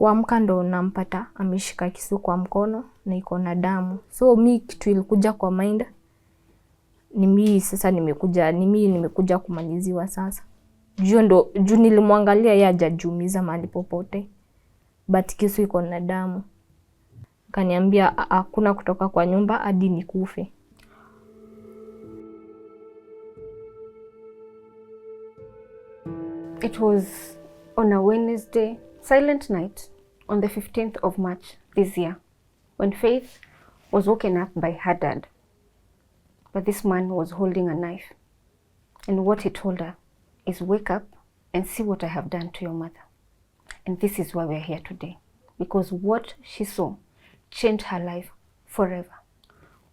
Kuamka ndo nampata ameshika kisu kwa mkono na iko na damu. So mi kitu ilikuja kwa mind ni mimi sasa nimekuja kumaliziwa sasa. Juu nilimwangalia yeye hajajiumiza mahali popote. But kisu iko na damu. Kaniambia hakuna kutoka kwa nyumba hadi nikufe. It was on a Wednesday, silent night, on the 15th of March this year, when Faith was woken up by her dad. But this man was holding a knife. And what he told her is, wake up and see what I have done to your mother. And this is why we're here today. Because what she saw changed her life forever.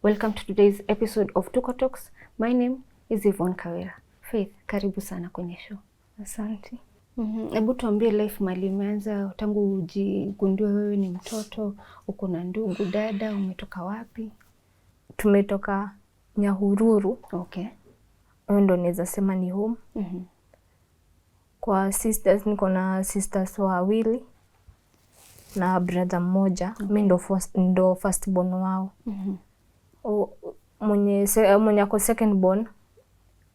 Welcome to today's episode of Tuko Talks. My name is Yvonne Kawira. Faith, karibu sana kwenye show. Asante. Hebu tuambie life mali imeanza tangu ujigundue wewe ni mtoto, uko na ndugu, dada, umetoka wapi? Tumetoka Nyahururu. Okay. Ndo naweza sema ni home. Kwa sisters, niko na sisters wawili na brother mmoja. Okay. Mimi ndo first born wao. Mwenye ako second born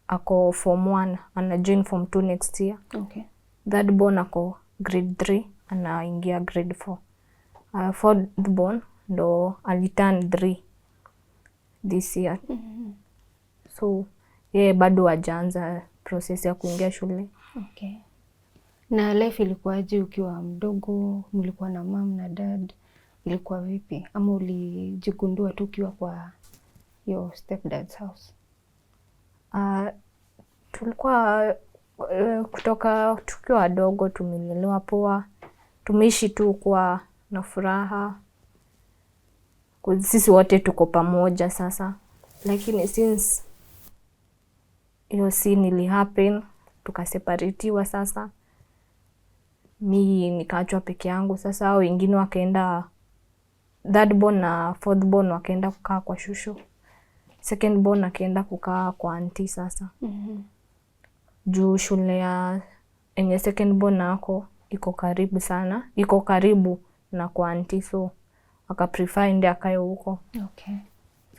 ako form 1 ana join form 2 next year. Okay. Third born ako grade 3 anaingia grade 4. Fourth born ndo aliturn 3 this year. So bado hajaanza process ya kuingia shule. Okay. Na life ilikuwaje ukiwa mdogo? Mlikuwa na mom na dad? Ilikuwa vipi? Ama ulijigundua tu ukiwa kwa your stepdad's house? Tulikuwa kutoka tukiwa wadogo tumelelewa poa. Tumeishi tu kwa na furaha. Sisi wote tuko pamoja sasa. Lakini since hiyo scene ili happen, tukaseparatiwa sasa. Mi nikaachwa peke yangu sasa, hao wengine wakaenda, third born na fourth born wakaenda kukaa kwa shushu. Second born akaenda kukaa kwa auntie sasa. Juu shule ya enye second born nako iko karibu sana, iko karibu na kwa auntie, so aka prefer ndio akae huko. Okay.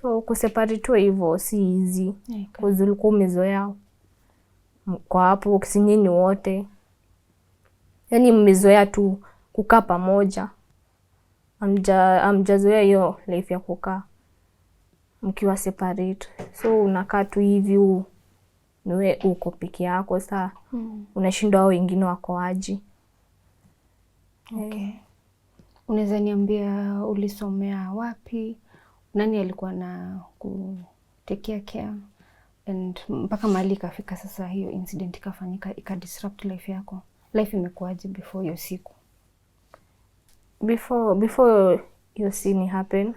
So kuseparatiwa hivyo si easy. Kwa ulikuwa umezoea kwa hapo nyinyi wote. Yaani mmezoea tu kukaa pamoja. Hamjazoea hiyo life ya kukaa mkiwa separate. So unakaa tu hivi niwe uko peke yako saa. Unashindwa hao wengine wako aje. Okay. Unaweza niambia ulisomea wapi? Nani alikuwa na kutekea care? And mpaka mahali ikafika sasa hiyo incident ikafanyika ikadisrupt life yako. Life imekuwaje before hiyo siku? Before hiyo scene happen,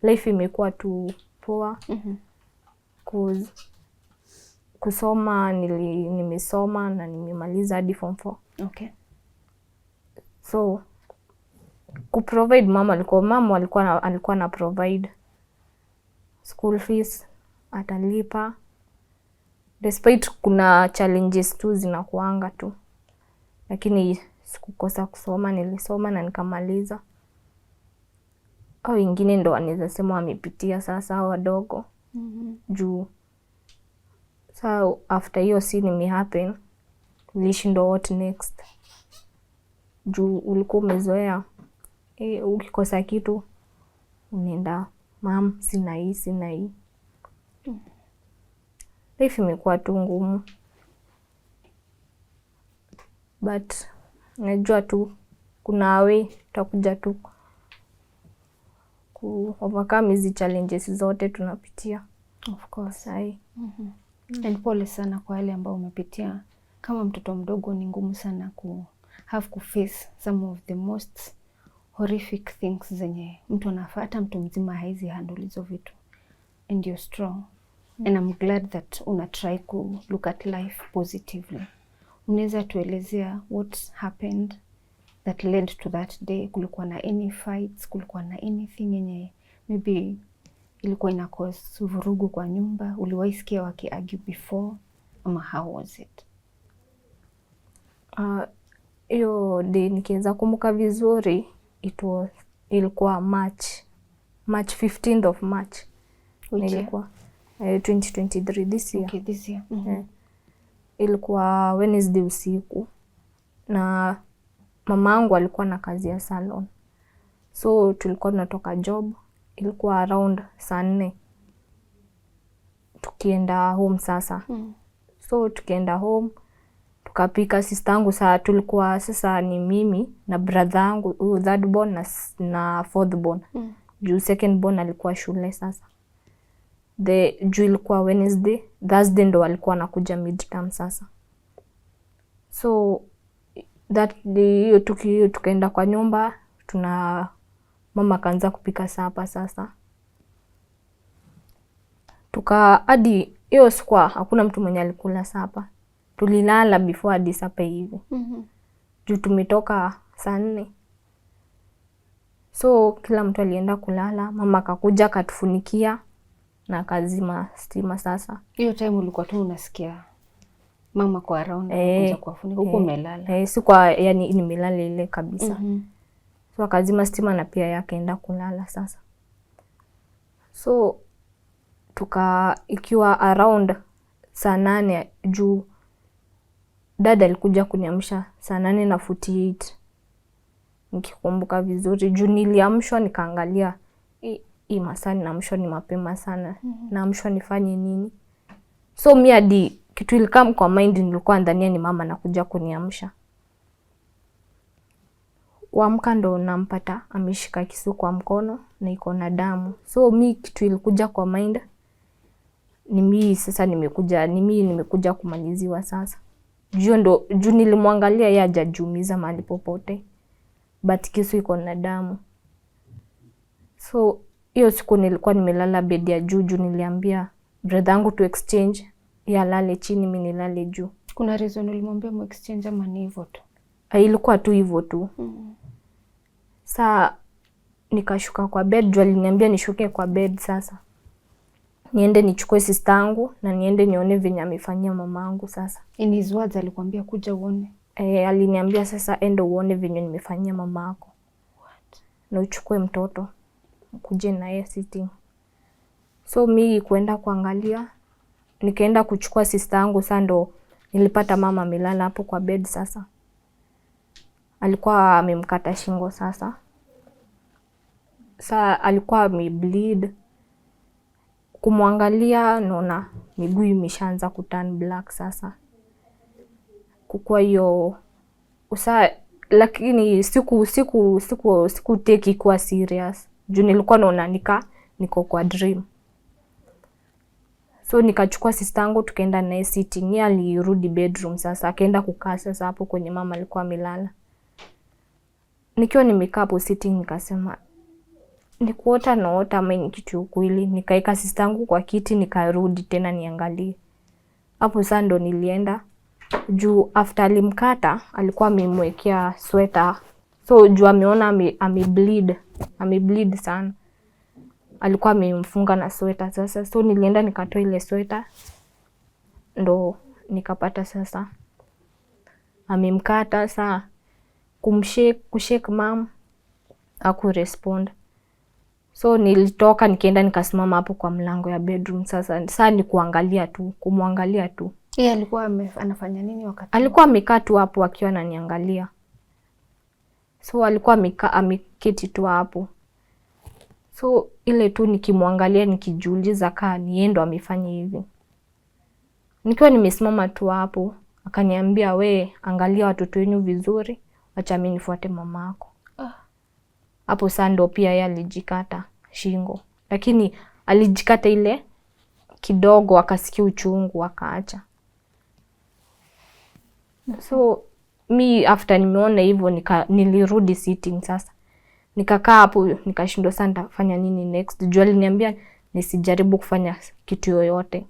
life imekuwa tu poa. Kusoma nimesoma na nimemaliza hadi form 4. Okay. So kuprovide mama alikuwa na provide school fees, atalipa. Despite kuna challenges tu zinakuanga tu. Lakini sikukosa kusoma, nilisoma na nikamaliza. Hao wengine ndo wanaweza sema wamepitia sasa hao wadogo. Juu so after hiyo scene happen, nilishindwa what next. Juu ulikuwa umezoea ukikosa kitu unaenda mam sina hii. Life imekuwa tu ngumu. But najua tu kuna way tutakuja tu overcome hizi challenges zote tunapitia. Of course. And pole sana kwa wale ambao umepitia. Kama mtoto mdogo ni ngumu sana have to face some of the most horrific things zenye mtu anafaa, hata mtu mzima haizi handle hizo vitu. And you're strong. And I'm glad that una try to look at life positively. Unaweza tuelezea what happened that led to that day? Kulikuwa na any fights? Kulikuwa na anything yenye maybe ilikuwa ina cause vurugu kwa nyumba? Uliwahi sikia waki argue before? Ama how was it? hiyo day nikiweza kumbuka vizuri, ilikuwa March 15th of March. Ilikuwa 2023 this year. Okay, this year. Ilikuwa Wednesday usiku na mamangu alikuwa na kazi ya salon. So tulikuwa tunatoka job, ilikuwa around saa 4 tukienda home sasa. So tukienda home tukapika. Sistangu saa tulikuwa sasa ni mimi na brother yangu third born na fourth born. Juu second born alikuwa shule sasa. Juu ilikuwa Wednesday, Thursday ndo walikuwa nakuja midterm sasa. So that day tukaenda kwa nyumba, mama kaanza kupika sapa sasa. Hadi hiyo siku hakuna mtu mwenye alikula sapa. Tulilala before hadi sapa hivi. Juu tumetoka saa 4. So kila mtu alienda kulala, mama akakuja akatufunikia na akazima stima sasa. Hiyo time ulikuwa tu unasikia mama kwa around anakuja kuwafunika huko umelala. Si kwa yani nimelala ile kabisa. So akazima stima na pia yakaenda kulala sasa. So ikiwa around saa 8 juu dada alikuja kuniamsha saa 8:48. Nikikumbuka vizuri juu niliamshwa nikaangalia hii masaa naamshwa ni mapema sana. Naamshwa nifanye nini? So mimi hadi kitu ilikam kwa mind nilikuwa ndania ni mama nakuja kuniamsha. Kuamka ndo nampata ameshika kisu kwa mkono na iko na damu. So mimi kitu ilikuja kwa mind ni mimi sasa nimekuja kumaliziwa sasa. Juu nilimwangalia yeye hajajumiza mahali popote. But kisu iko na damu. So hiyo siku nilikuwa nimelala bed ya juu, niliambia brother yangu to exchange, ya lale chini mimi nilale juu. Kuna reason ulimwambia mu exchange ama ni hivyo tu? Ilikuwa tu hivyo tu. Saa nikashuka kwa bed, juu aliniambia nishuke kwa bed sasa. Niende nichukue sister yangu na niende nione venye amefanyia mamangu sasa. In his words alikwambia kuja uone? Aliniambia sasa ende uone venye nimefanyia mamako. What? Na uchukue mtoto kuje na yeye sitting. So mimi kuenda kuangalia, nikaenda kuchukua sister yangu sasa ndo nilipata mama amelala hapo kwa bed sasa. Alikuwa amemkata shingo sasa. Sasa alikuwa amebleed. Kumwangalia naona miguu imeshaanza kuturn black sasa. Kukua hiyo lakini siku take kwa serious. Juu nilikuwa naona niko kwa dream. So nikachukua sister yangu tukaenda naye sitting. Yeye alirudi bedroom sasa, akaenda kukaa sasa hapo kwenye mama alikuwa amelala. Nikiwa nimekaa hapo sitting nikasema nikuota naota ama ni kitu kweli. Nikaeka sister yangu kwa kiti nikarudi tena niangalie. Hapo sasa ndo nilienda. Juu after alimkata alikuwa amemwekea sweater. So juu ameona amebleed sana. Alikuwa amemfunga na sweater sasa. So nilienda nikatoa ile sweater. Ndo nikapata sasa amemkata saa kushake mom hakurespond. So nilitoka nikaenda nikasimama hapo kwa mlango ya bedroom sasa ni kuangalia tu, kumwangalia tu. Yeye alikuwa anafanya nini wakati? Alikuwa amekaa tu hapo akiwa ananiangalia. So alikuwa ameketi tu hapo. So ile tu nikimwangalia nikijiuliza kaa ni yeye ndo amefanya hivi. Nikiwa nimesimama tu hapo, akaniambia we angalia watoto wenu vizuri, acha mimi nifuate mamako. Hapo sasa ndo pia yeye alijikata shingo. Lakini alijikata ile kidogo akasikia uchungu akaacha. So mi after nimeona hivyo nilirudi sitting sasa. Nikakaa hapo nikashindwa sana nitafanya nini next. Juu aliniambia nisijaribu kufanya kitu yoyote.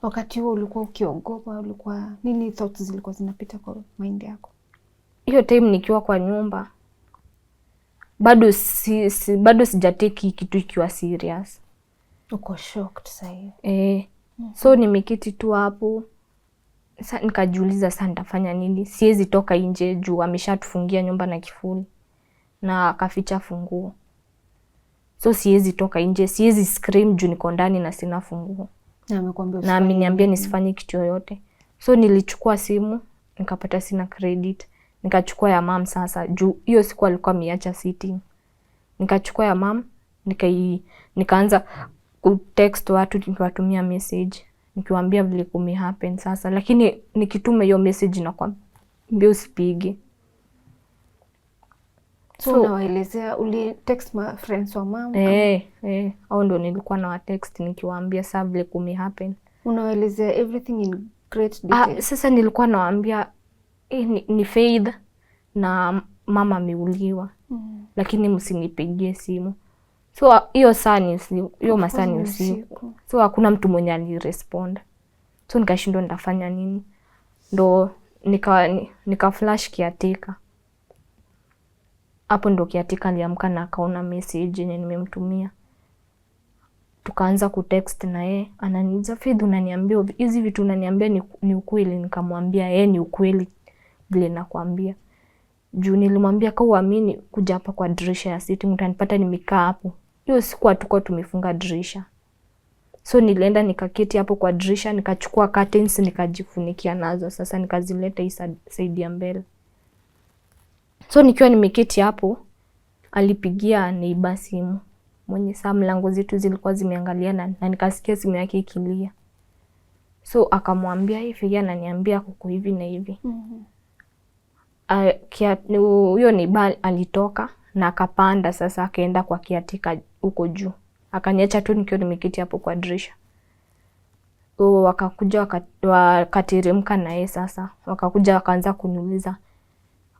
Wakati huo ulikuwa ukiogopa, ulikuwa nini thoughts zilikuwa zinapita kwa mind yako? Hiyo time nikiwa kwa nyumba bado sijateki kitu ikiwa serious. Uko shocked sasa hiyo. So nimeketi tu hapo Sasa nikajiuliza sasa nitafanya nini? Siwezi toka nje juu ameshatufungia nyumba na kifuli na akaficha funguo. So siwezi toka nje, siwezi scream juu niko ndani na sina funguo. Na ameniambia nisifanye kitu yoyote. So nilichukua simu, nikapata sina credit. Nikachukua ya mom sasa juu hiyo siku alikuwa ameacha sitting. Nikachukua ya mom, nikaanza kutext watu, nikiwatumia message, nikiwaambia vile happen sasa, lakini nikituma hiyo message na kwambia usipige. So unawaelezea uli text my friends wa mom? Au ndo nilikuwa na wa text nikiwaambia sasa vile happen. Unawaelezea everything in great detail? Sasa nilikuwa nawaambia ni Faith na mama ameuliwa. Lakini msinipigie simu. So hiyo saa ni hiyo masaa ni usiku. So hakuna mtu mwenye alirespond. So nikashindwa nitafanya nini. Ndo nika flash kiatika. Hapo ndo kiatika aliamka na akaona message yenye nimemtumia. Tukaanza kutext na yeye, ananiuliza Faith, unaniambia hizi vitu unaniambia ni ukweli? Nikamwambia ni ukweli vile nakwambia. Juu nilimwambia kama uamini kuja hapa kwa dirisha ya sitting utanipata nimekaa hapo. Hiyo siku hatuko tumefunga dirisha. So nilienda nikaketi hapo kwa dirisha, nikachukua curtains nikajifunikia nazo. Sasa nikazileta hii side ya mbele. So nikiwa nimeketi hapo, alipigia neighbor simu. Mwenye saa mlango zetu zilikuwa zimeangaliana na nikasikia simu yake ikilia. So akamwambia hivi, ananiambia kuko hivi na hivi. Huyo neighbor alitoka na akapanda sasa akaenda kwa kiatika huko juu. Akaniacha tu nikiwa nimeketi hapo kwa dirisha. Wakakuja wakateremka na yeye sasa. Wakakuja wakaanza kuniuliza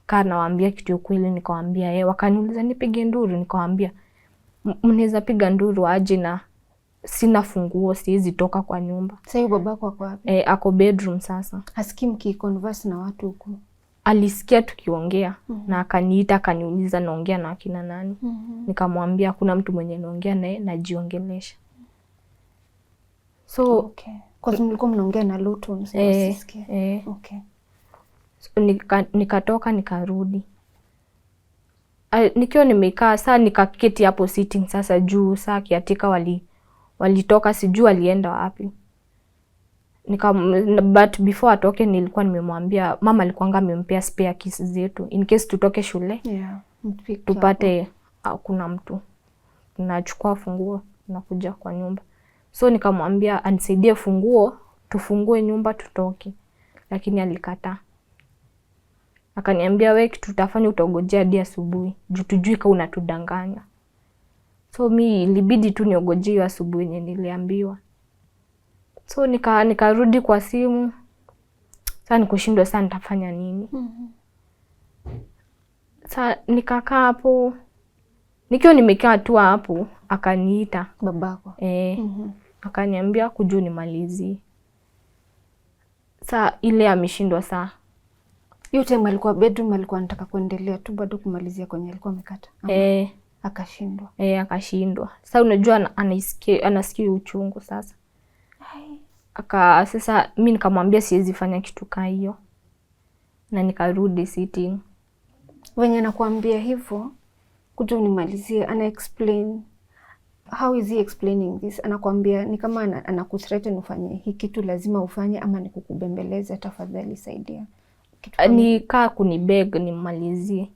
kana nawaambia kitu ukweli, nikawaambia yeye. Wakaniuliza nipige nduru, nikawaambia mnaweza piga nduru aje na sina funguo, siwezi toka kwa nyumba. Sasa babako ako wapi? Ako bedroom sasa. Hasikii mkiconverse na watu huko? Alisikia tukiongea na akaniita akaniuliza naongea na akina nani. Nikamwambia kuna mtu mwenye naongea naye najiongelesha. So kwa sababu mlikuwa mnaongea na low tone usisikie. So, nikatoka nikarudi. Nikiwa nimekaa saa nikaketi hapo sitting sasa juu saa kiatika walitoka sijui alienda wapi. But before atoke nilikuwa nimemwambia mama alikuwa amempea spare keys zetu in case tutoke shule. Tupate kuna mtu. Tunachukua funguo nakuja kwa nyumba. So nikamwambia anisaidie funguo tufungue nyumba tutoke. Lakini alikataa. Akaniambia wewe kitu tutafanya utagojea hadi asubuhi. Juu tujui kama unatudanganya. So mi ilibidi tu niogojee asubuhi yenye niliambiwa. So nikarudi kwa simu. Sasa nikushindwa sana nitafanya nini? Sasa nikakaa hapo. Nikiwa nimekaa tu hapo akaniita babako. Akaniambia kuja nimalizie. Sasa ile ameshindwa saa. Hiyo time alikuwa bedroom, alikuwa anataka kuendelea tu bado kumalizia kwenye alikuwa amekata. Akashindwa. Akashindwa. Sasa unajua anasikia uchungu sasa. Sasa mimi nikamwambia siwezi fanya kitu kama hiyo. Na nikarudi sitting. Wenye nakuambia hivyo kuja unimalizie, ana explain how is he explaining this? Anakuambia ni kama anakuthreaten ufanye hiki kitu lazima ufanye ama ni kukubembeleza tafadhali saidia. Nikaa kunibeg nimalizie.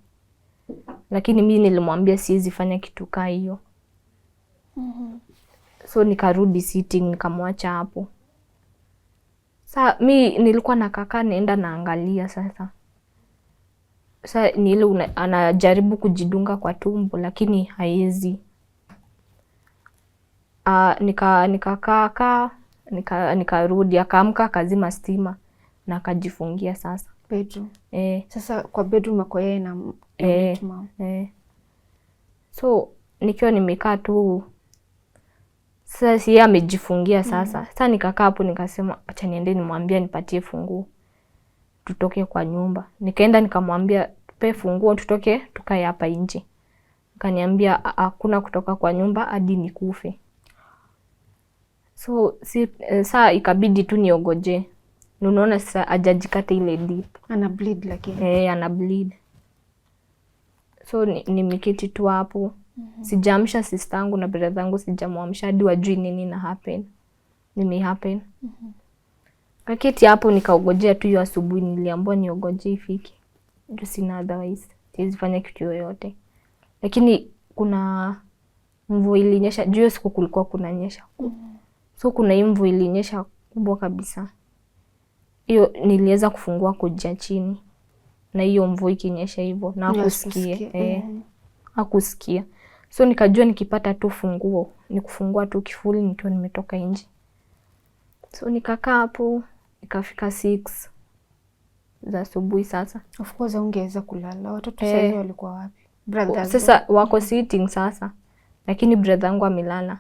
Lakini mimi nilimwambia siwezi fanya kitu kama hiyo. So nikarudi sitting nikamwacha hapo. Sasa mimi nilikuwa nakaa naenda naangalia sasa. Sasa ni ile anajaribu kujidunga kwa tumbo lakini haiwezi. Nikarudi akaamka akazima stima na akajifungia sasa. Bedroom. Sasa kwa bedroom ako yeye na mama. So nikiwa nimekaa tu sasa yeye amejifungia sasa. Sasa nikakaa hapo nikasema acha niende nimwambie nipatie funguo. Tutoke kwa nyumba. Nikaenda nikamwambia tupe funguo tutoke tukae hapa nje. Akaniambia hakuna kutoka kwa nyumba hadi nikufe. So saa ikabidi tu niogoje. Unaona sasa hajajikata ile deep. Ana bleed lakini. Ana bleed. So nimeketi tu hapo. Sijaamsha sister yangu na brother yangu, sijamuamsha hadi wajui nini na happen. Nini happen. Kaketi hapo nikaogojea tu hiyo asubuhi, niliambiwa niogoje ifike. Ndio sina otherwise. Siwezi fanya kitu yoyote. Lakini kuna mvua ilinyesha, juu siku kulikuwa kunanyesha. So kuna hii mvua ilinyesha kubwa kabisa. Hiyo niliweza kufungua kuja chini. Na hiyo mvua ikinyesha hivyo na hakusikia. Hakusikia. So nikajua nikipata tu funguo, ni kufungua tu kifuli nikiwa nimetoka nje. So nikakaa hapo, ikafika 6 za asubuhi sasa. Of course ungeweza kulala. Watoto sasa walikuwa wapi? Brothers. Sasa wako sitting sasa. Lakini brother yangu amelala.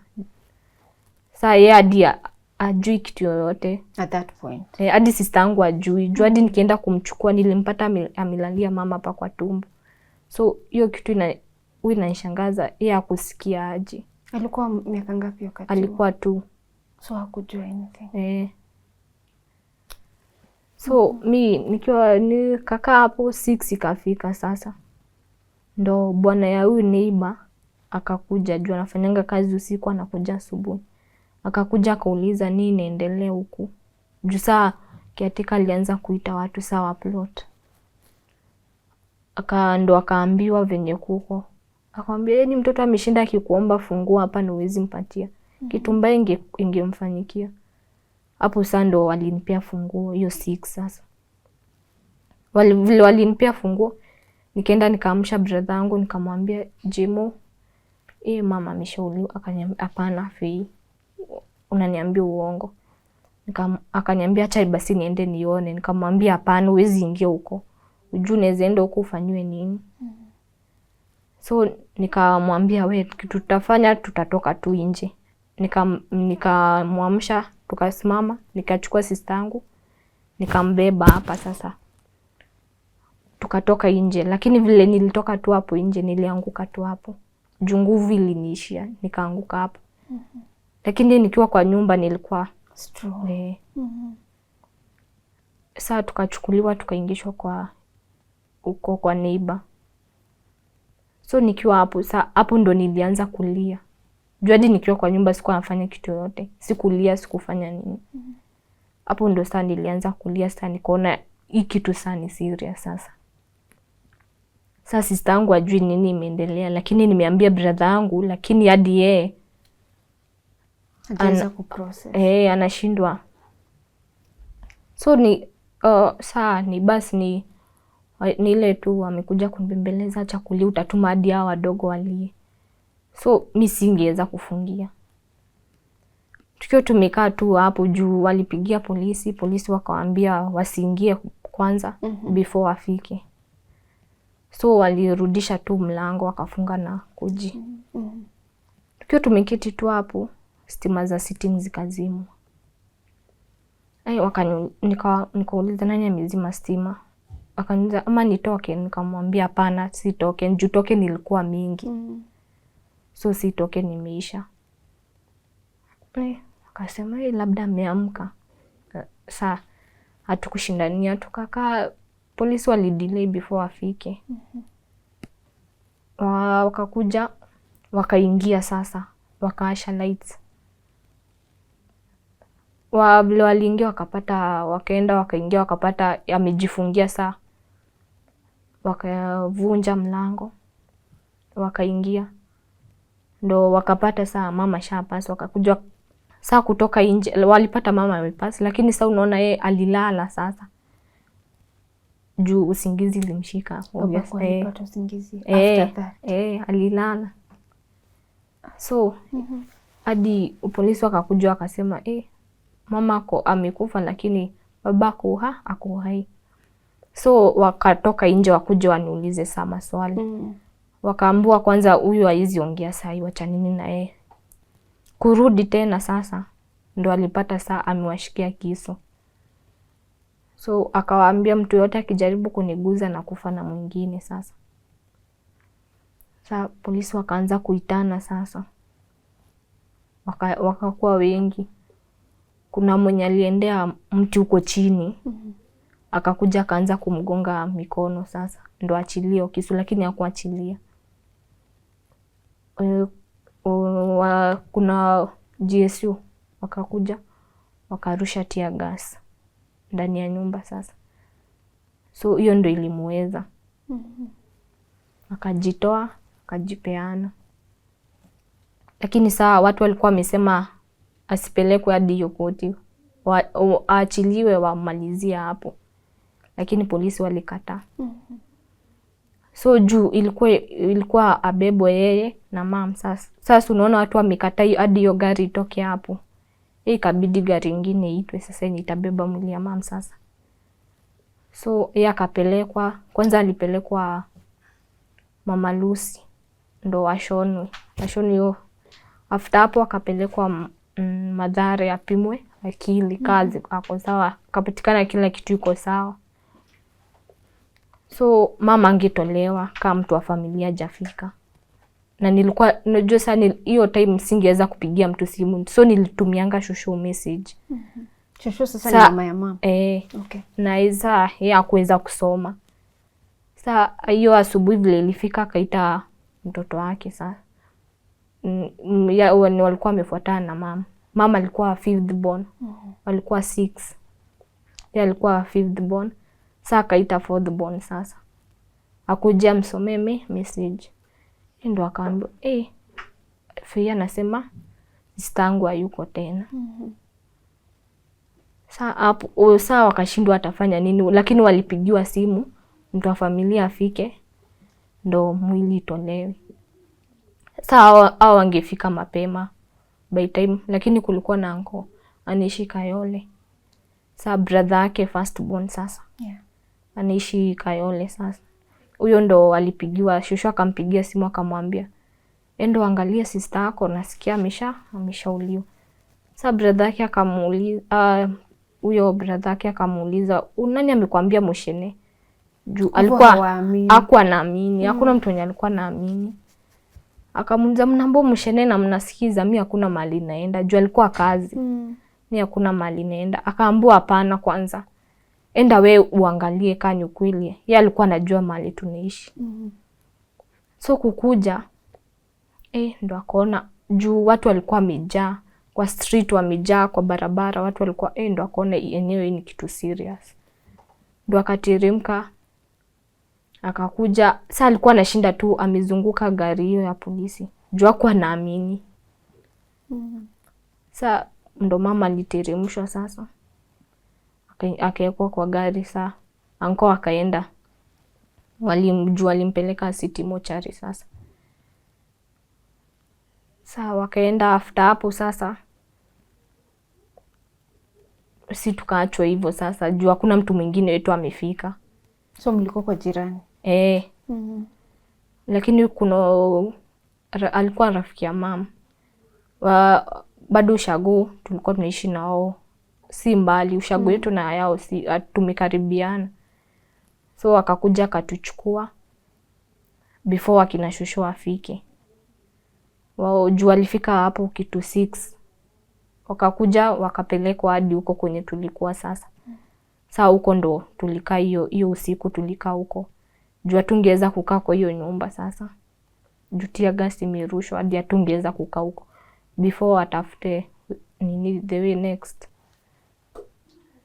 Sasa yeye hadi ajui kitu yoyote at that point. Hadi sister yangu ajui. Juu hadi nikienda kumchukua nilimpata amelalia mama hapa kwa tumbo. So hiyo kitu inanishangaza, yeye hakusikia aje. Alikuwa miaka ngapi wakati? Alikuwa 2. So hakujua anything. So mi nikakaa hapo 6 ikafika sasa. Ndo bwana ya huyu neighbor akakuja, juu anafanyanga kazi usiku, anakuja asubuhi. Akakuja akauliza nini inaendelea huku. Juu saa kiatika alianza kuita watu sawa plot. Ndo akaambiwa venye kuko. Akamwambia ni mtoto ameshinda akikuomba funguo hapa na uwezi mpatia. Kitu mbaya ingemfanyikia. Hapo sasa ndo walinipea funguo hiyo 6 sasa. Walinipea funguo. Nikaenda nikaamsha brother yangu nikamwambia Jimo, mama ameshauliwa. Akaniambia hapana Fei, unaniambia uongo. Akaniambia acha basi niende nione. Nikamwambia hapana, huwezi ingia huko. Ujue unaweza enda huko ufanywe nini. So nikamwambia wewe, kitu tutafanya tutatoka tu nje. Nikamwamsha, tukasimama, nikachukua sister yangu, nikambeba hapa sasa. Tukatoka nje, lakini vile nilitoka tu hapo nje nilianguka tu hapo. Juu nguvu iliniishia, nikaanguka hapo. Lakini nikiwa kwa nyumba nilikuwa strong. Sasa tukachukuliwa tukaingishwa kwa neighbor. So nikiwa hapo hapo ndo nilianza kulia. Juu hadi nikiwa kwa nyumba sikuwa nafanya kitu yote. Sikulia, sikufanya nini. Hapo ndo sasa nilianza kulia, sasa nikaona hii kitu sasa ni serious sasa. Sasa sister yangu ajui nini imeendelea, lakini nimeambia brother yangu, lakini hadi yeye anaweza kuprocess. Anashindwa. So saa ni basi ni ile tu amekuja kunibembeleza, acha kulia, utatuma hadi hao wadogo walie. So mimi singeweza kufungia. Tukio tumekaa tu hapo juu walipigia polisi wakawaambia wasiingie kwanza before wafike. So walirudisha tu mlango wakafunga na kuji. Tukio tumeketi tu hapo, stima za sitting zikazimwa. Nikauliza nani amezima stima? Akaniuliza ama nitoke, nikamwambia hapana, sitoke. Juu toke nilikuwa mingi. So sitoke nimeisha. Akasema labda ameamka. Saa hatukushindania, tukakaa. Polisi walidelay before wafike. Wakakuja, wakaingia sasa, wakaasha lights. Wale waliingia wakaingia wakapata amejifungia saa. Wakavunja mlango. Wakaingia. Ndo wakapata saa mama shapasi, wakakuja saa kutoka nje. Walipata mama amepasi, lakini saa unaona yeye alilala sasa. Juu usingizi ilimshika. Alipata usingizi after that. Alilala. So hadi polisi wakakuja wakasema mamako amekufa lakini babako ako hai. So wakatoka nje wakuja waniulize saa maswali. Wakaambua kwanza huyu haizi ongea saa hii, wacha nini na yeye. Kurudi tena sasa ndo alipata saa amewashikia kisu. So akawaambia mtu yote akijaribu kuniguza na kufa na mwingine sasa. Sasa polisi wakaanza kuitana sasa. Wakakuwa wengi. kuna mwenye aliendea mti huko chini. Akakuja akaanza kumgonga mikono sasa. Ndo achilie kisu, lakini hakuachilia. Kuna GSU wakakuja wakarusha tear gas ndani ya nyumba sasa. So hiyo ndo ilimuweza. Akajitoa, akajipeana. Lakini saa watu walikuwa wamesema asipelekwe hadi hiyo koti. Aachiliwe wamalizia hapo. Lakini polisi walikataa. So juu ilikuwa abebwe yeye na mom sasa. Sasa unaona watu wamekataa hadi hiyo gari itoke hapo. Ikabidi gari ingine itwe sasa yenye itabeba mwili ya mom sasa. So yeye akapelekwa, kwanza alipelekwa Mama Lucy ndo washonwe hiyo. After hapo akapelekwa Mathare apimwe akili kazi ako sawa, kapatikana kila kitu iko sawa. So mama angetolewa kama mtu wa familia jafika. Na nilikuwa najua sana hiyo time singeweza kupigia mtu simu. So nilitumianga shosho message. Shosho sasa ni mama ya mama. Okay. Na iza yeye hakuweza kusoma. Sasa hiyo asubuhi vile ilifika akaita mtoto wake sasa. Walikuwa wamefuatana na mama. Mama alikuwa 5th born. Walikuwa 6. Yeye alikuwa 5th born. Sasa akaita 4th born sasa. Akuja msomeme message. Ndio akaambia, Fia anasema sistangu hayuko tena. Sasa wakashindwa atafanya nini, lakini walipigiwa simu mtu wa familia afike ndo mwili itolewe. Sasa hao wangefika mapema by time, lakini kulikuwa na anko anaishi Kayole. Sasa brother yake first born sasa. Anaishi Kayole sasa. Huyo ndo alipigiwa, shosho akampigia simu akamwambia, endo angalia sister yako nasikia ameshauliwa. Sasa brother yake akamuuliza, huyo brother yake akamuuliza, nani amekwambia Mushene? Juu alikuwa hakuwa naamini, hakuna mtu mwenye alikuwa naamini. Akamuuliza, mnambo Mushene na mnasikiza mimi hakuna mahali naenda. Juu alikuwa kazi. Mimi hakuna mahali naenda. Akaambiwa hapana kwanza. Enda we uangalie kani ukweli. Yeye alikuwa anajua mahali tunaishi. So kukuja ndo akaona juu watu walikuwa wamejaa kwa street, wamejaa kwa barabara, watu walikuwa ndo akaona enyewe ni kitu serious. Ndo akateremka akakuja. Sasa alikuwa anashinda tu amezunguka gari hiyo ya polisi. Juu hakuwa naamini. Sasa ndo mama aliteremshwa sasa. Akaekwa kwa gari saa. Anko akaenda. Walimpeleka City Mortuary sasa. Sasa wakaenda after hapo sasa. Si tukaachwa hivyo sasa. Juu hakuna mtu mwingine wetu amefika. So mlikuwa kwa jirani? Lakini alikuwa rafiki ya mama. Bado ushago tulikuwa tunaishi nao. Si mbali, ushago yetu na yao tumekaribiana. So wakakuja akatuchukua before akina shosho afike. Wao juu alifika hapo kitu 6. Wakakuja wakapelekwa hadi huko kwenye tulikuwa sasa. Sasa huko ndo tulikaa hiyo usiku tulikaa huko. Juu hatungeweza kukaa kwa hiyo nyumba sasa. Juu tear gas imerushwa hadi hatungeweza kukaa huko. Before atafute nini the way next.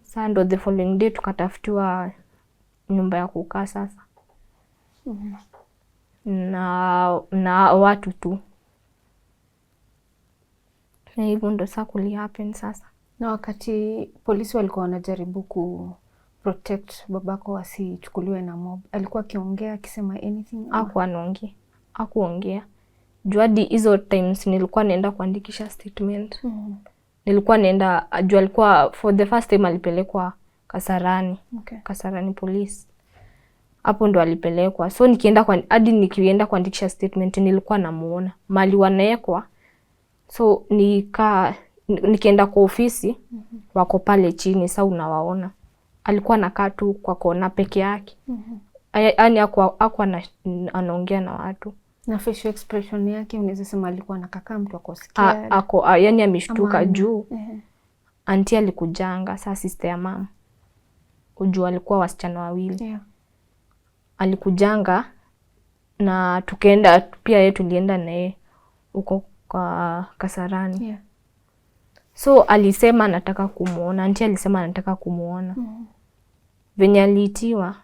Sasa ndo the following day tukatafutiwa nyumba ya kukaa sasa. Na watu tu. Na hivyo ndo sasa kuli happen sasa. Na wakati polisi walikuwa wanajaribu ku protect babako asichukuliwe na mob, alikuwa akiongea akisema anything? Hakuongea. Juu hadi hizo times nilikuwa naenda kuandikisha statement. Nilikuwa naenda, juu alikuwa for the first time alipelekwa Kasarani. Kasarani police. Hapo ndo alipelekwa. So hadi nikienda kuandikisha statement nilikuwa namuona mali wanaekwa. So nikienda kwa ofisi wako pale chini, sasa unawaona. Alikuwa anakaa tu kwa kona peke yake. Yaani hakuwa anaongea na watu. Na facial expression yake unaweza sema alikuwa anakaa mtu akosikia. Yaani ameshtuka juu. auntie alikujanga, saa sister ya mama. Ujua alikuwa wasichana wawili. Yeah. Alikujanga na tukaenda pia yeye tulienda na yeye huko kwa Kasarani. Yeah. So alisema anataka kumuona, auntie alisema anataka kumuona. Venye aliitiwa,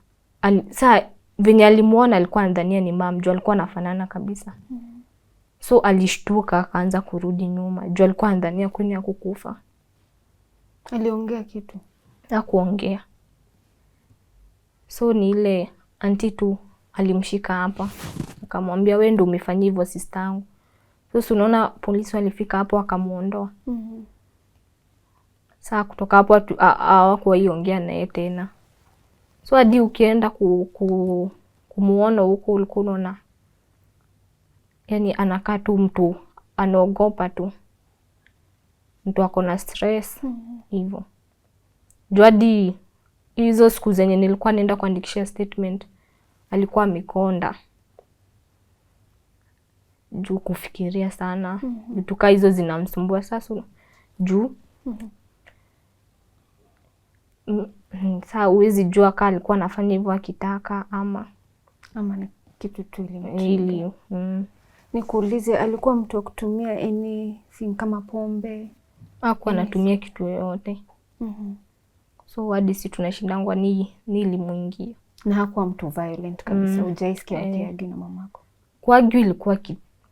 saa venye alimuona alikuwa anadhania ni mama, juu alikuwa anafanana kabisa. So alishtuka akaanza kurudi nyuma, juu alikuwa anadhania kwani hakukufa. Aliongea kitu? Hakuongea. So ni ile auntie tu alimshika hapa, akamwambia wewe ndio umefanya hivyo sister yangu. So unaona polisi walifika hapo akamuondoa. Saa kutoka hapo hawakuwahi naye tena. So hadi ukienda kumuona huko ulikuwa unaona yani anakaa tu mtu anaogopa tu. Mtu ako na stress hivyo. Juu hadi hizo siku zenye nilikuwa naenda kuandikisha statement alikuwa amekonda. Juu kufikiria sana. Vitu kama hizo zinamsumbua sasa juu. Saa huwezi jua kama alikuwa anafanya hivyo akitaka ama ni kitu tu ili. Nikuulize, alikuwa mtu wa kutumia anything kama pombe? Hakuwa anatumia kitu yoyote. So hadi si tunashindangwa ni ilimuingia. Na hakuwa mtu violent kabisa? Hujaisikia wakiagi na mamako? Kuagi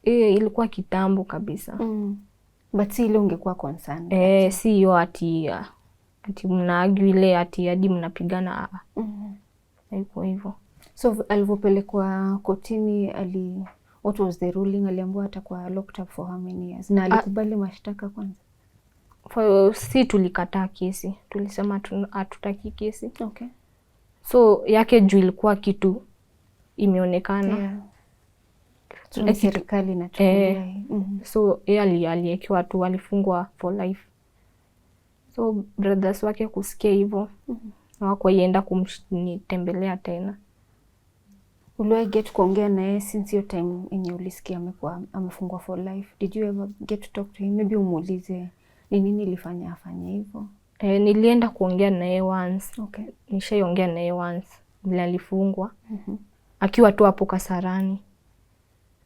ilikuwa kitambo kabisa. But si ile ungekuwa concerned? Si hiyo ati mnaagi ile ati hadi mnapigana. Haikuwa hivyo. So alivyopelekwa kotini what was the ruling? Aliambiwa atakuwa locked up for how many years? Na alikubali mashtaka kwanza? Si tulikataa kesi. Tulisema hatutaki kesi. Okay. So yake juu ilikuwa kitu imeonekana. Yeah. Serikali inachukulia. So yeye aliekiwa tu, alifungwa for life. So brothers wake kusikia hivyo hawakuenda kumtembelea tena. Uliwahi get kuongea na yeye since your time yenye ulisikia amefungwa for life? Did you ever get to talk to him? Maybe umuulize ni nini ilifanya afanye hivyo? Nilienda kuongea na yeye once. Okay. Nishaongea na yeye once bila alifungwa. Akiwa tu hapo Kasarani.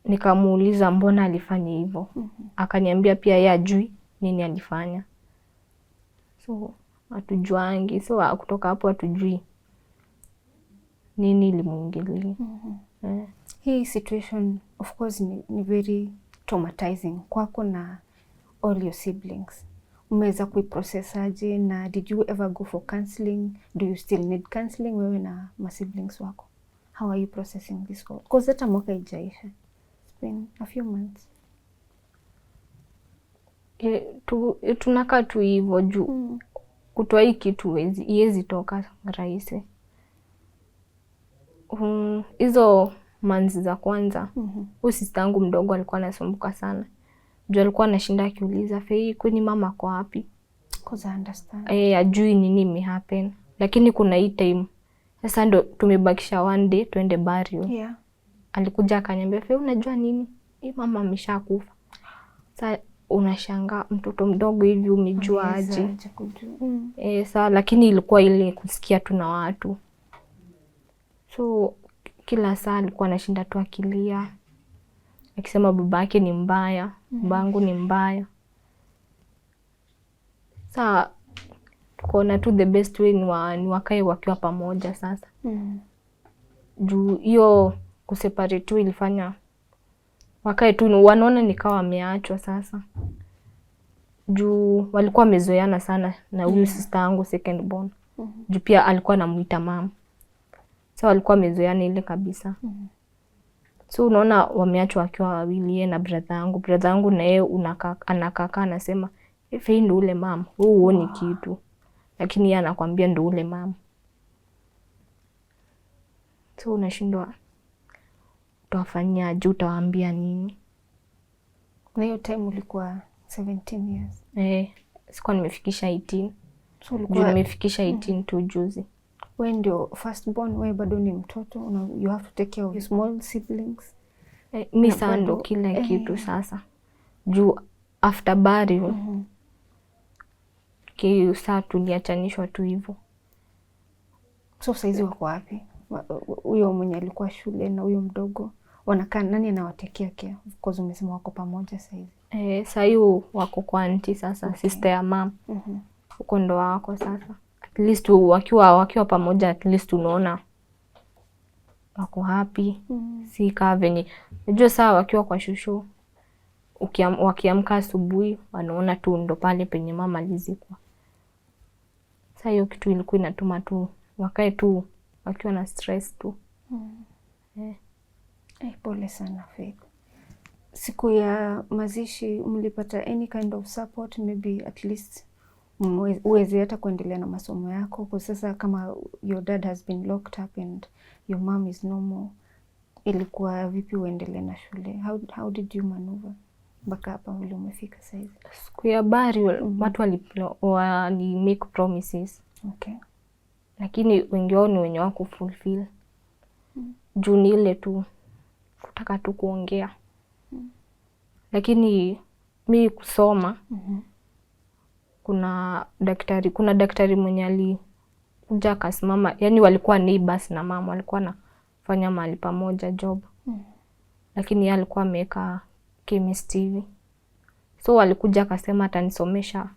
Nikamuuliza mbona alifanya hivyo. Akaniambia pia yeye ajui nini alifanya. So hatujuangi. So kutoka hapo hatujui nini ilimuingilia. Hii situation of course ni very traumatizing kwako na all your siblings. Umeweza kuiprocess aje, na did you ever go for counseling? Do you still need counseling wewe na siblings wako? How are you processing this whole? Because hata mwaka ijaisha. It's been a few months. Tunakaa tu hivyo juu. Kutoa hii kitu iwezi toka rahisi. Hizo manzi za kwanza. Sister yangu mdogo alikuwa anasumbuka sana. Juu alikuwa anashinda akiuliza Fei kwani mama ako wapi? Because I understand. Ajui nini imehappen. Lakini kuna hii time. Sasa ndo tumebakisha one day tuende burial. Yeah. Alikuja akaniambia Fei unajua nini? Hii mama ameshakufa. Sasa unashangaa mtoto mdogo hivi umejua aje? Sasa lakini ilikuwa ile kusikia tu na watu. So kila saa alikuwa anashinda tu akilia. Akisema babake ni mbaya, babangu ni mbaya. Sasa tukaona tu the best way ni wakae wakiwa pamoja sasa. Juu hiyo kuseparate tu ilifanya wakae tu wanaona nikawa wameachwa sasa. Juu walikuwa wamezoeana sana na huyu sister yangu second born. Juu pia alikuwa anamuita mama. Sasa walikuwa wamezoeana ile kabisa. So unaona wameachwa wakiwa wawili, yeye na brother yangu. Brother yangu na yeye anakaa anasema Fei ndo ule mama, wewe huoni kitu. Lakini yeye anakuambia ndo ule mama. So unashindwa utawafanyia juu, utawaambia nini? Na hiyo time ulikuwa 17 years. Sikuwa nimefikisha 18. So ulikuwa nimefikisha 18 tu juzi. Wewe ndio first born, wewe bado ni mtoto, you have to take care of your small siblings. Mimi sasa ndo kila kitu sasa. Juu after burial Kisa tuliachanishwa tu hivyo. So saizi wako wapi? Huyo mwenye alikuwa shule na huyo mdogo wanakaa, nani anawatekea care? Of course umesema wako pamoja saizi. Sasa hiyo wako kwa auntie sasa, okay. Sister ya mom. Huko ndo wako sasa. At least wakiwa pamoja, at least unaona wako happy. Si kaa venye. Unajua saa wakiwa kwa shushu, wakiamka asubuhi wanaona tu ndo pale penye mama alizikwa. Sasa hiyo kitu ilikuwa inatuma tu wakae tu wakiwa na stress tu. Pole sana Faith. Siku ya mazishi mlipata any kind of support, maybe at least uweze hata kuendelea na masomo yako? Kwa sasa kama your dad has been locked up and your mom is no more, ilikuwa vipi uendelee na shule? How did you maneuver mpaka hapa ule umefika sasa? Siku ya bari watu wali make promises. Okay. Lakini wengi wao ni wenye wako fulfill. Juu ni ile tu kutaka tu kuongea. Lakini mi kusoma, kuna daktari mwenye alikuja akasimama, yani walikuwa neighbors na mama, walikuwa nafanya mahali pamoja job. Lakini yeye alikuwa ameweka chemist hivi. So walikuja akasema atanisomesha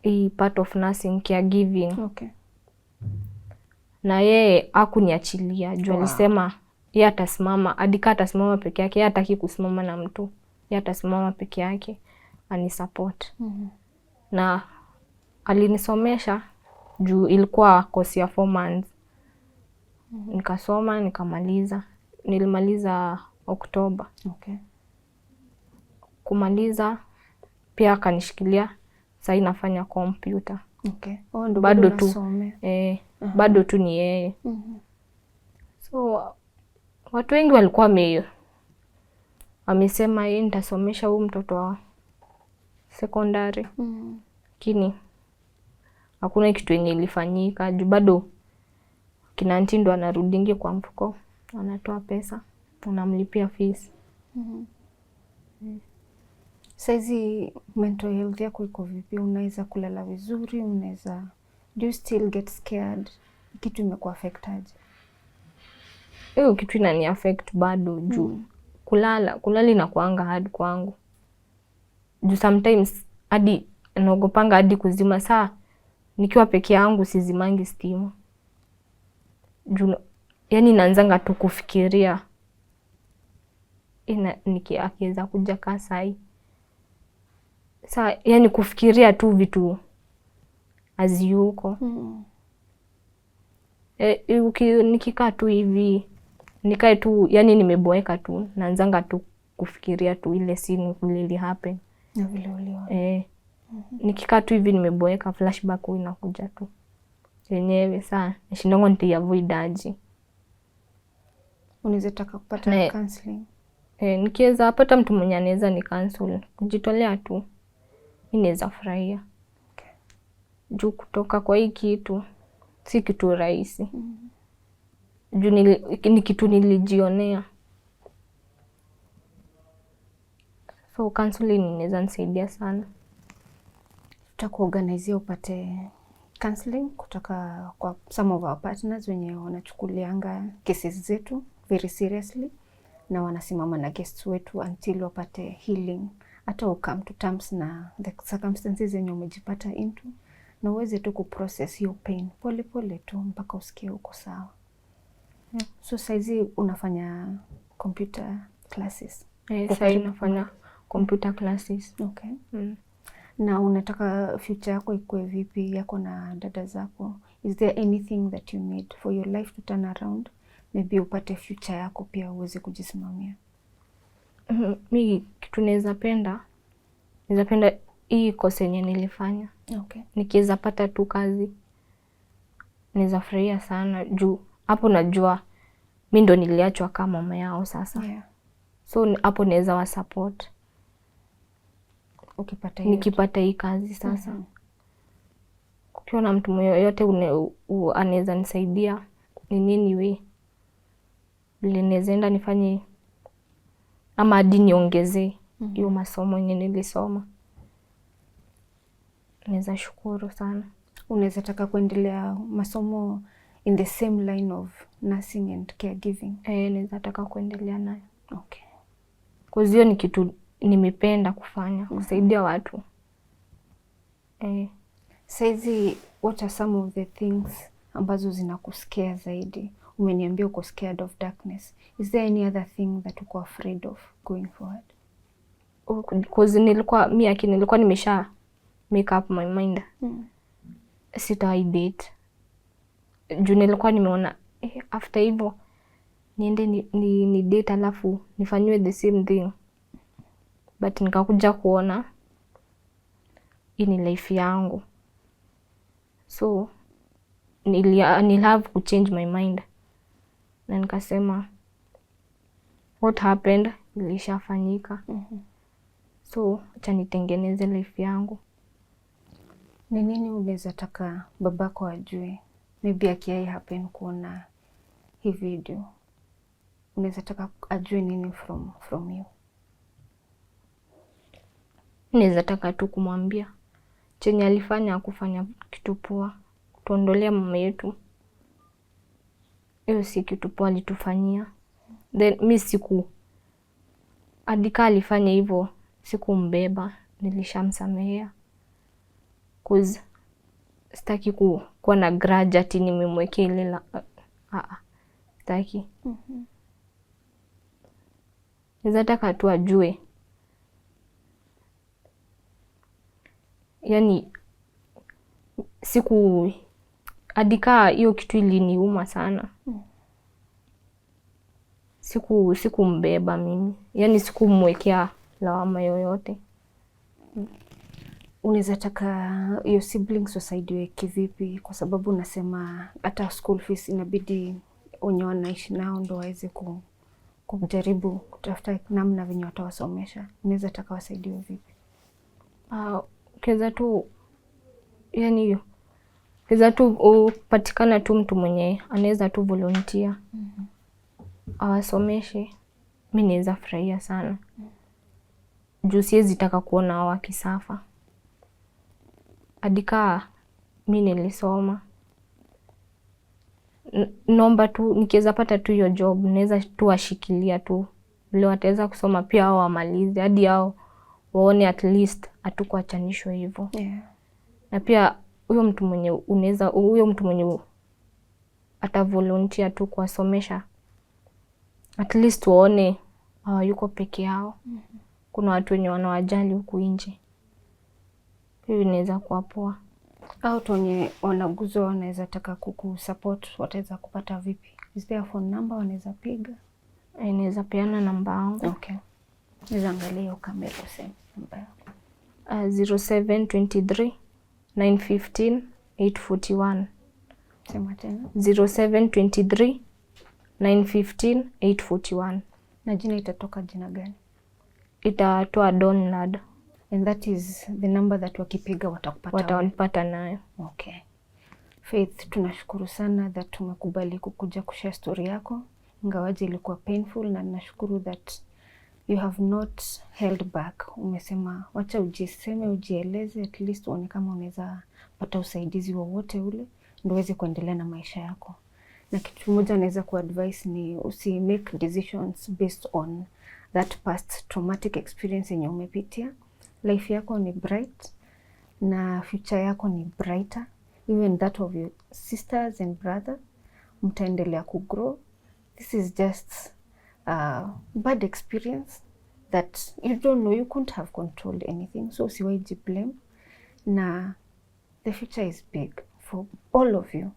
hii part of nursing, caregiving. Okay. Na yeye hakuniachilia. Juu alisema yeye atasimama, hadi kama atasimama peke yake, yeye hataki kusimama na mtu. Yeye atasimama peke yake ani support. Na alinisomesha juu ilikuwa course ya 4 months. Nikasoma, nikamaliza. Nilimaliza Oktoba. Okay. Kumaliza pia akanishikilia. Sasa nafanya computer. Okay. Bado tu bado tu ni yeye. So watu wengi walikuwa wamesema yeye nitasomesha huyu mtoto wa secondary. Lakini hakuna kitu yenye ilifanyika. Juu bado kina auntie ndo anarudingi kwa mfuko, anatoa pesa, unamlipia fees. Saizi mental health yako iko vipi? Unaweza kulala vizuri? Do you still get scared? Kitu imekuwa affect aje? Hiyo kitu inani affect bado juu. Kulala inakuanga hard kwangu. Juu sometimes hadi naogopanga hadi kuzima saa. Nikiwa peke yangu sizimangi stima. Juu yani naanzanga tu kufikiria. Akiweza kuja kaa sai. Saa yani kufikiria tu vitu aziyuko. Nikikaa tu hivi, nikae tu, yani nimeboeka tu, naanzanga tu kufikiria tu ile scene ili happen. Na vile uliona. Nikikaa tu hivi nimeboeka, flashback inakuja tu. Yenyewe saa nishindongo niti-avoid aje. Unaweza taka kupata counseling? Nikiweza pata mtu mwenye anaweza ni cancel, kujitolea tu, inaweza furahia. Okay. Juu kutoka kwa hii kitu si kitu rahisi. Juu ni kitu nilijionea. So counseling inaweza nisaidia sana. Tutakuorganizia upate counseling kutoka kwa some of our partners wenye wanachukulianga cases zetu very seriously na wanasimama na guests wetu until wapate healing. Hata ukam to terms na the circumstances zenye umejipata into, na uweze tu kuprocess your pain pole pole tu mpaka usikie uko sawa. So saizi unafanya computer classes? Sasa nafanya computer classes. Okay. Na unataka future yako ikuwe vipi, yako na dada zako? Is there anything that you need for your life to turn around? Maybe upate future yako pia uweze kujisimamia. Mi kitu naweza penda hii course yenye nilifanya. Okay. Nikiweza pata tu kazi, naweza furahia sana juu hapo najua mi ndo niliachwa kama mama yao sasa. Yeah. So hapo naweza wa support. Nikipata hii kazi sasa. Kukiwa na mtu yoyote anaweza nisaidia ni nini we. Vile naweza enda nifanye ama hadi niongezee hiyo masomo yenye nilisoma. naweza shukuru sana. Unaweza taka kuendelea masomo in the same line of nursing and caregiving? Naweza taka kuendelea nayo. Okay. Kwa hiyo ni kitu nimependa kufanya, kusaidia watu. Saizi, what are some of the things ambazo zinakuscare zaidi? Umeniambia uko scared of darkness. Is there any other thing that uko afraid of going forward? Because nilikuwa nimesha make up my mind. Sitawahi date. Juu nilikuwa nimeona after hivyo niende ni date alafu nifanywe the same thing. But nikakuja kuona hii ni life yangu. So I'll have to change my mind. Na nikasema what happened ilishafanyika. So acha nitengeneze life yangu. Ni nini unaweza taka babako ajue? Maybe akiai happen kuona hii video, unaweza taka ajue nini from you? Naweza taka tu kumwambia chenye alifanya kufanya kitu poa, tuondolea mama yetu. Hiyo si kitu poa alitufanyia. Then mi adika alifanya hivyo, sikumbeba, nilishamsamehea. Cause sitaki kuwa na grudge ati nimemwekea ile sitaki. Naweza taka tu ajue. Yaani adika hiyo kitu iliniuma sana. Sikumbeba mimi. Yaani sikumwekea lawama yoyote. Unaweza taka your siblings wasaidiwe kivipi? Kwa sababu unasema hata school fees inabidi wenye wanaishi nao ndo waweze kujaribu kutafuta namna venye watawasomesha. Unaweza taka wasaidiwe vipi? Keza tu, yani keza tu upatikana tu mtu mwenye anaweza tu volunteer. Awasomeshe. Mimi naweza furahia sana. Juu siwezi taka kuona hao wakisafa. Adika mimi nilisoma. Naomba tu nikiweza pata tu hiyo job, naweza tu washikilia tu. Vile wataweza kusoma pia hao wamalize. Hadi hao waone at least hatukuachanishwa hivyo. Na pia huyo mtu mwenye ata volunteer tu kuwasomesha. At least waone hawayuko peke yao. Kuna watu wenye wanawajali huku nje. Hiyo inaweza kuwa poa. Au wenye wanaguzwa wanaweza taka kukusupport, wataweza kupata vipi? Is there a phone number wanaweza piga? Naweza peana namba yangu. Okay. Naweza angalia hiyo kamera useme namba yako. 0723 915 841. Sema tena. 0723 915 841. Na jina itatoka jina gani? Itatoa Donald. And that is the number that wakipiga watakupata. Watanipata nayo. Okay. Faith, tunashukuru sana that tumekubali kukuja kushare story yako. Ingawaje ilikuwa painful, na nashukuru that you have not held back. Umesema wacha ujiseme, ujieleze, at least uone kama unaweza pata usaidizi wowote ule ndio uweze kuendelea na maisha yako. Na kitu moja naweza kuadvise ni usi make decisions based on that past traumatic experience yenye umepitia. Life yako ni bright na future yako ni brighter, even that of your sisters and brother. Mtaendelea kugrow. This is just a bad experience that you don't know, you couldn't have controlled anything, so usiwahi blame. Na the future is big for all of you.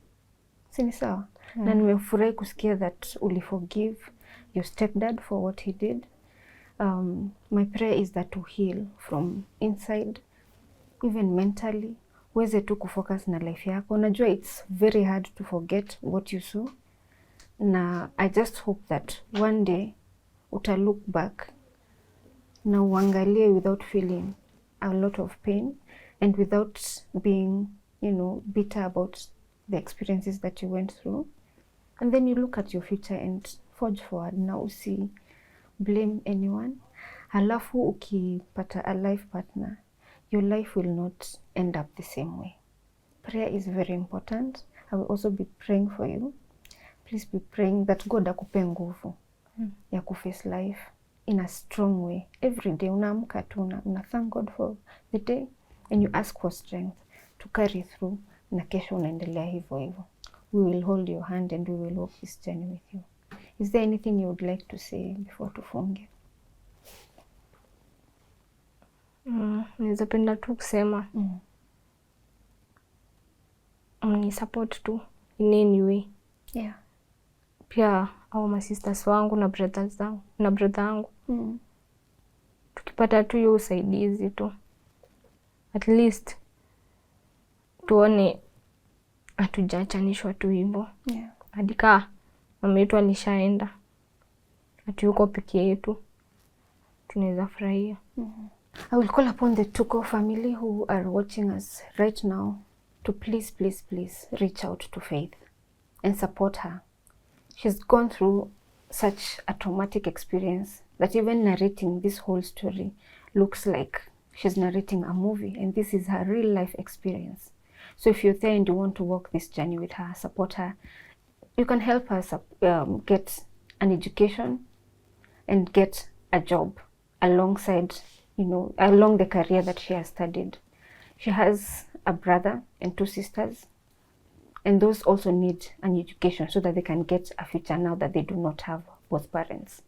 Sini sawa? Na nimefurahi kusikia that uliforgive your stepdad for what he did. My prayer is that to heal from inside, even mentally. Uweze tu kufocus na life yako. Najua it's very hard to forget what you saw. Na I just hope that one day uta look back na uangalie without feeling a lot of pain and without being, bitter about the experiences that you went through. And then you look at your future and forge forward na usi blame anyone. Halafu ukipata a life partner, your life will not end up the same way. Prayer is very important. I will also be praying for you. Please be praying that God akupe nguvu ya kuface life in a strong way. Every day unaamka tu una thank God for the day and you ask for strength to carry through, na kesho unaendelea hivyo hivyo. We will hold your hand and we will walk this journey with you. Is there anything you would like to say before tufunge? Naweza penda tu kusema ni support tu in any way. Yeah. Pia au masisters wangu na brothers zangu na brother wangu tukipata tu hiyo usaidizi tu, at least tuone hatujaachanishwa tu hivyo. Yeah. Hadi kaa mama yetu alishaenda, hatuyuko peke yetu, tunaweza furahia. I will call upon the Tuko family who are watching us right now to please reach out to Faith and support her. She's gone through such a traumatic experience that even narrating this whole story looks like she's narrating a movie, and this is her real life experience. So if you're there and you want to walk this journey with her, support her, you can help her get an education and get a job alongside, along the career that she has studied. She has a brother and 2 sisters, and those also need an education so that they can get a future now that they do not have both parents.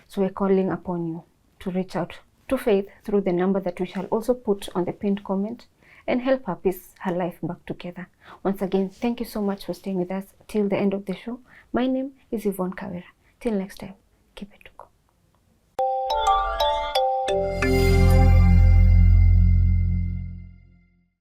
So we're calling upon you to reach out to Faith through the number that we shall also put on the pinned comment and help her piece her life back together. Once again, thank you so much for staying with us till the end of the show. My name is Yvonne Kawira. Till next time, keep it Tuko.